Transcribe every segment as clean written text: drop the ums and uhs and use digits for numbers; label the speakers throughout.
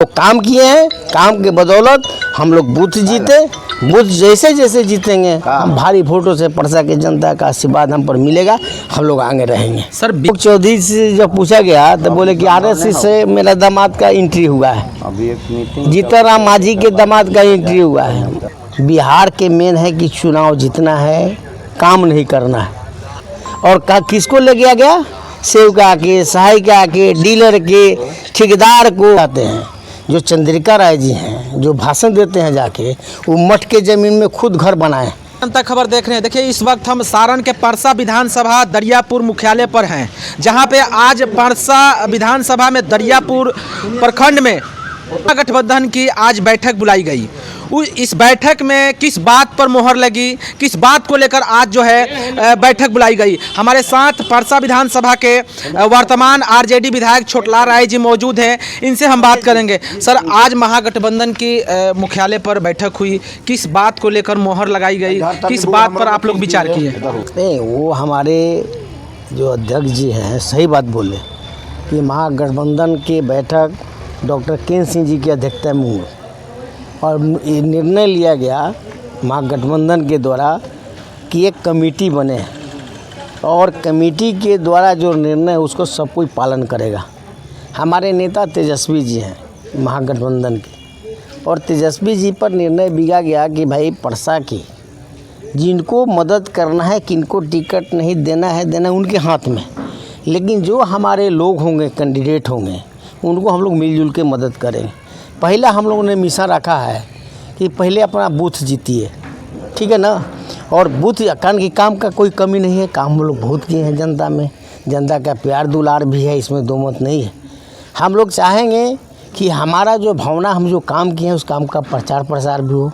Speaker 1: लोग काम किए हैं, काम के बदौलत हम लोग बूथ जीते। बूथ जैसे जैसे जीतेंगे हम भारी वोटों से परसा के जनता का आशीर्वाद हम पर मिलेगा, हम लोग आगे रहेंगे।
Speaker 2: सर
Speaker 1: मुख्य चौधरी से जब पूछा गया तो बोले कि आरएसएस से मेरा दामाद का एंट्री हुआ है, जीतन राम मांझी के दामाद का एंट्री हुआ है। बिहार के मेन है कि चुनाव जीतना है, काम नहीं करना है। और किसको ले गया गया? सेवका के, सहायिका के, डीलर के, ठेकेदार को आते हैं। जो चंद्रिका राय जी हैं, जो भाषण देते हैं जाके, वो मठ के ज़मीन में खुद घर बनाए।
Speaker 2: जनता खबर देख रहे हैं। देखिए इस वक्त हम सारण के परसा विधानसभा दरियापुर मुख्यालय पर हैं, जहां पे आज परसा विधानसभा में दरियापुर प्रखंड में गठबंधन की आज बैठक बुलाई गई। इस बैठक में किस बात पर मोहर लगी, किस बात को लेकर आज जो है बैठक बुलाई गई। हमारे साथ परसा विधानसभा के वर्तमान आरजेडी विधायक छोटलाल राय जी मौजूद हैं, इनसे हम बात करेंगे। सर, आज महागठबंधन की मुख्यालय पर बैठक हुई, किस बात को लेकर मोहर लगाई गई, किस बात पर आप लोग विचार किए?
Speaker 1: नहीं, वो हमारे जो अध्यक्ष जी हैं सही बात बोले कि महागठबंधन की बैठक डॉक्टर केन सिंह जी की अध्यक्षता में हुई और निर्णय लिया गया महागठबंधन के द्वारा कि एक कमेटी बने और कमेटी के द्वारा जो निर्णय उसको सब कोई पालन करेगा। हमारे नेता तेजस्वी जी हैं महागठबंधन के, और तेजस्वी जी पर निर्णय लिया गया कि भाई परसा की जिनको मदद करना है, किनको टिकट नहीं देना है, देना उनके हाथ में, लेकिन जो हमारे लोग होंगे, कैंडिडेट होंगे, उनको हम लोग मिलजुल के मदद करेंगे। पहला हम लोगों ने मिशन रखा है कि पहले अपना बूथ जीतिए, ठीक है ना। और बूथ कान की काम का कोई कमी नहीं है, काम हम लोग बहुत किए हैं जनता में, जनता का प्यार दुलार भी है, इसमें दो मत नहीं है। हम लोग चाहेंगे कि हमारा जो भावना, हम जो काम किए हैं उस काम का प्रचार प्रसार भी हो।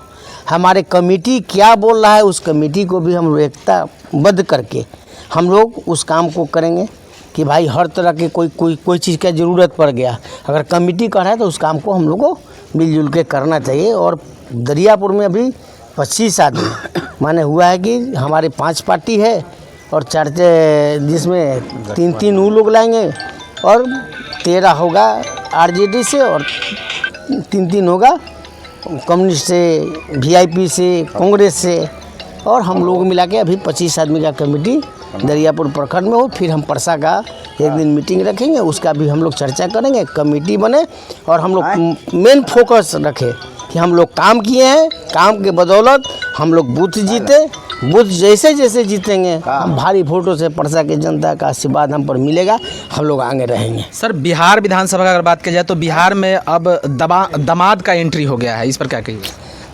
Speaker 1: हमारे कमेटी क्या बोल रहा है उस कमेटी को भी हम लोग एकताबद्ध करके हम लोग उस काम को करेंगे कि भाई हर तरह के कोई चीज़ का ज़रूरत पड़ गया, अगर कमेटी कर रहा है तो उस काम को हम लोग को मिलजुल के करना चाहिए। और दरियापुर में अभी 25 आदमी माने हुआ है कि हमारे 5 पार्टी है और जिसमें 3 वो लोग लाएंगे और 13 होगा आरजेडी से और 3 होगा कम्युनिस्ट से, वीआईपी से, कांग्रेस से, और हम लोग मिला के अभी 25 आदमी का कमेटी दरियापुर प्रखंड में हो। फिर हम परसा का एक दिन मीटिंग रखेंगे, उसका भी हम लोग चर्चा करेंगे, कमेटी बने और हम लोग मेन फोकस रखें कि हम लोग काम किए हैं, काम के बदौलत हम लोग बूथ जीते। बूथ जैसे जैसे जीतेंगे हम भारी वोटों से परसा के जनता का आशीर्वाद हम पर मिलेगा, हम लोग आगे रहेंगे।
Speaker 2: सर, बिहार विधानसभा का अगर बात की जाए तो बिहार में अब दामाद का एंट्री हो गया है, इस पर क्या कहिए?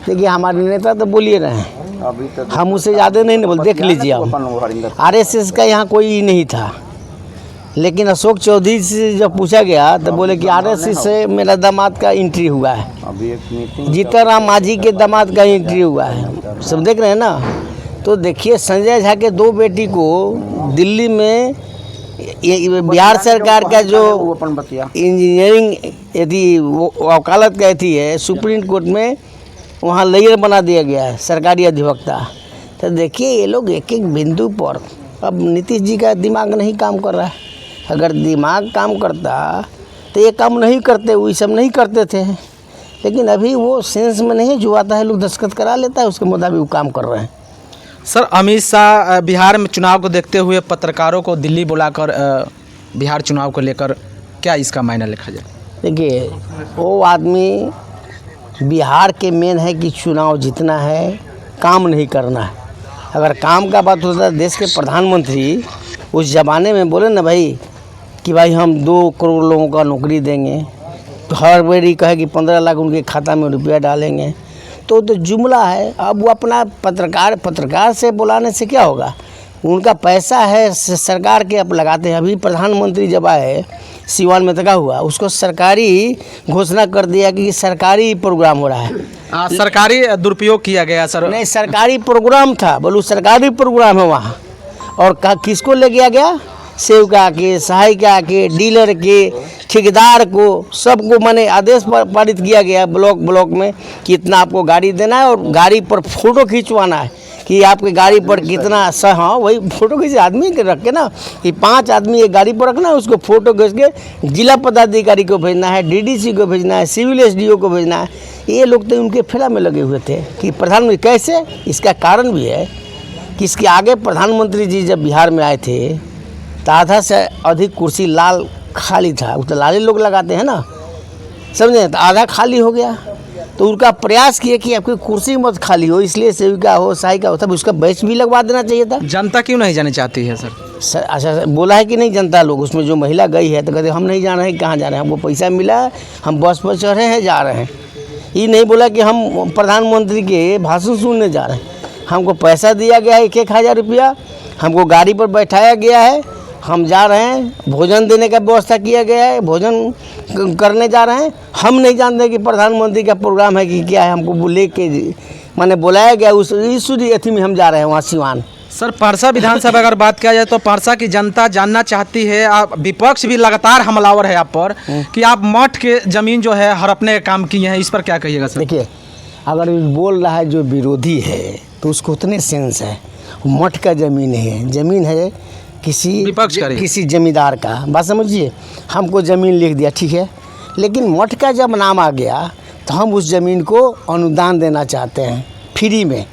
Speaker 1: देखिए हमारे नेता तो बोलिए रहे हैं, हम उसे ज़्यादा नहीं बोल, देख लीजिए आप आरएसएस का यहाँ कोई नहीं था, लेकिन अशोक चौधरी से जब पूछा गया तो बोले कि आरएसएस से मेरा दामाद का एंट्री हुआ है, जीतन राम मांझी के दामाद का एंट्री हुआ है। सब देख रहे हैं ना। तो देखिए संजय झा के 2 बेटी को दिल्ली में बिहार सरकार का जो इंजीनियरिंग यदि वकालत का थी है सुप्रीम कोर्ट में, वहाँ लेयर बना दिया गया है सरकारी अधिवक्ता। तो देखिए ये लोग एक एक बिंदु पर, अब नीतीश जी का दिमाग नहीं काम कर रहा है। अगर दिमाग काम करता तो ये काम नहीं करते, वो सब नहीं करते थे, लेकिन अभी वो सेंस में नहीं, जो आता है लोग दस्तखत करा लेता है, उसके मुताबिक वो काम कर रहे हैं।
Speaker 2: सर, अमित शाह बिहार में चुनाव को देखते हुए पत्रकारों को दिल्ली बुलाकर बिहार चुनाव को लेकर क्या इसका मायना लिखा जाए?
Speaker 1: देखिए वो आदमी बिहार के मेन है कि चुनाव जीतना है, काम नहीं करना है। अगर काम का बात होता है, देश के प्रधानमंत्री उस ज़माने में बोले ना भाई कि भाई हम 2 करोड़ लोगों का नौकरी देंगे, तो हर बारी कहे कि 15 लाख उनके खाता में रुपया डालेंगे, तो जुमला है। अब वो अपना पत्रकार से बुलाने से क्या होगा, उनका पैसा है सरकार के अब लगाते हैं। अभी प्रधानमंत्री जब आए सिवान में तका हुआ, उसको सरकारी घोषणा कर दिया कि सरकारी प्रोग्राम हो रहा है।
Speaker 2: सरकारी दुरुपयोग किया गया सर?
Speaker 1: नहीं, सरकारी प्रोग्राम था, बोलूँ सरकारी प्रोग्राम है वहाँ। और किसको ले गया गया? सेवका के, सहायिका के, डीलर के, ठेकेदार को, सबको माने आदेश पारित किया गया ब्लॉक में कि इतना आपको गाड़ी देना है और गाड़ी पर फोटो खिंचवाना है कि आपके गाड़ी पर कितना हाँ वही फ़ोटो किसी आदमी के रख के ना कि 5 आदमी एक गाड़ी पर रखना है, उसको फ़ोटो खींच के जिला पदाधिकारी को भेजना है, डीडीसी को भेजना है, सिविल एसडीओ को भेजना है। ये लोग तो उनके फेरा में लगे हुए थे कि प्रधानमंत्री कैसे। इसका कारण भी है कि इसके आगे प्रधानमंत्री जी जब बिहार में आए थे तो आधा से अधिक कुर्सी लाल खाली था, वो तो लाले लोग लगाते हैं ना, समझे, तो आधा खाली हो गया। तो उनका प्रयास किया कि आपकी कुर्सी मत खाली हो, इसलिए सेविका हो साई का हो तब उसका बैच भी लगवा देना चाहिए था।
Speaker 2: जनता क्यों नहीं जाने चाहती है सर?
Speaker 1: अच्छा बोला है कि नहीं जनता लोग, उसमें जो महिला गई है तो कहते हम नहीं जान रहे हैं कहाँ जा रहे हैं, हमको पैसा मिला है, हम बस पर चढ़े हैं जा रहे हैं। ये नहीं बोला कि हम प्रधानमंत्री के भाषण सुनने जा रहे हैं, हमको पैसा दिया गया है 1,000 रुपया, हमको गाड़ी पर बैठाया गया है, हम जा रहे हैं, भोजन देने का व्यवस्था किया गया है, भोजन करने जा रहे हैं। हम नहीं जानते कि प्रधानमंत्री का प्रोग्राम है कि क्या है, हमको लेके माने बुलाया गया उस अथी में हम जा रहे हैं वहाँ सिवान।
Speaker 2: सर परसा विधानसभा अगर बात किया जाए तो परसा की जनता जानना चाहती है, आप विपक्ष भी लगातार हमलावर है आप पर कि आप मठ के ज़मीन जो है हड़पने का काम किए हैं, इस पर क्या कहिएगा सर?
Speaker 1: देखिए अगर बोल रहा है जो विरोधी है तो उसको उतने सेंस है, मठ का ज़मीन है, ज़मीन है किसी जमींदार का, बात समझिए। हमको ज़मीन लिख दिया ठीक है, लेकिन मठ का जब नाम आ गया तो हम उस ज़मीन को अनुदान देना चाहते हैं फ्री में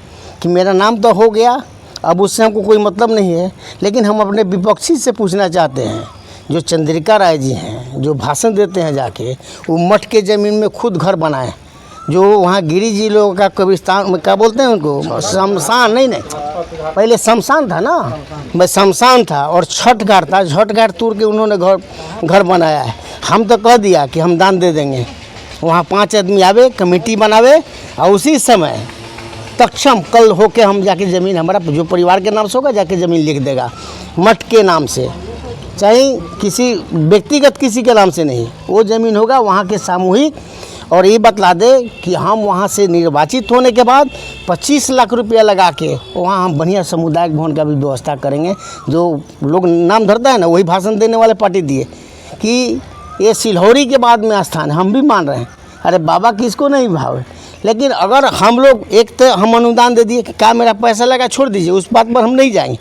Speaker 1: कि मेरा नाम तो हो गया, अब उससे हमको कोई मतलब नहीं है। लेकिन हम अपने विपक्षी से पूछना चाहते हैं, जो चंद्रिका राय जी हैं जो भाषण देते हैं जाके, वो मठ के ज़मीन में खुद घर बनाए, जो वहाँ गिरी जी लोगों का कब्रिस्तान में क्या बोलते हैं उनको, शमशान नहीं पहले शमशान था ना, बस शमशान था और छठ घाट था, छठ घाट तोड़ के उन्होंने घर बनाया है। हम तो कह दिया कि हम दान दे देंगे, वहाँ 5 आदमी आवे, कमेटी बनावे और उसी समय तक्षम कल होके हम जाके ज़मीन हमारा जो परिवार के नाम से होगा जाके ज़मीन लिख देगा, मठ के नाम से, चाहे किसी व्यक्तिगत किसी के नाम से नहीं, वो ज़मीन होगा वहाँ के सामूहिक। और ये बतला दे कि हम वहाँ से निर्वाचित होने के बाद 25 लाख रुपया लगा के वहाँ हम बढ़िया सामुदायिक भवन का भी व्यवस्था करेंगे। जो लोग नाम धरता है ना वही भाषण देने वाले पार्टी दिए कि ये सिलहौरी के बाद में स्थान है, हम भी मान रहे हैं। अरे बाबा किसको नहीं भावे, लेकिन अगर हम लोग एक तो हम अनुदान दे दिए कि क्या मेरा पैसा लगा छोड़ दीजिए, उस बात पर हम नहीं जाएंगे।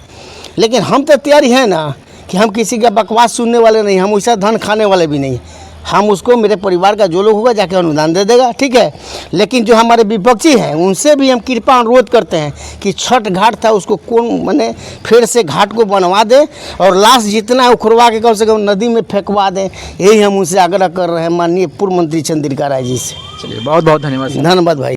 Speaker 1: लेकिन हम तो तैयारी है ना कि हम किसी का बकवास सुनने वाले नहीं, हम वैसा धन खाने वाले भी नहीं। हम उसको मेरे परिवार का जो लोग होगा जाके अनुदान दे देगा, ठीक है। लेकिन जो हमारे विपक्षी हैं उनसे भी हम कृपा अनुरोध करते हैं कि छठ घाट था उसको कौन माने फिर से घाट को बनवा दे और लाश जितना उखड़वा के कम से कम नदी में फेंकवा दें। यही हम उनसे आग्रह कर रहे हैं माननीय पूर्व मंत्री चंद्रिका राय जी से।
Speaker 2: चलिए बहुत बहुत धन्यवाद।
Speaker 1: धन्यवाद भाई।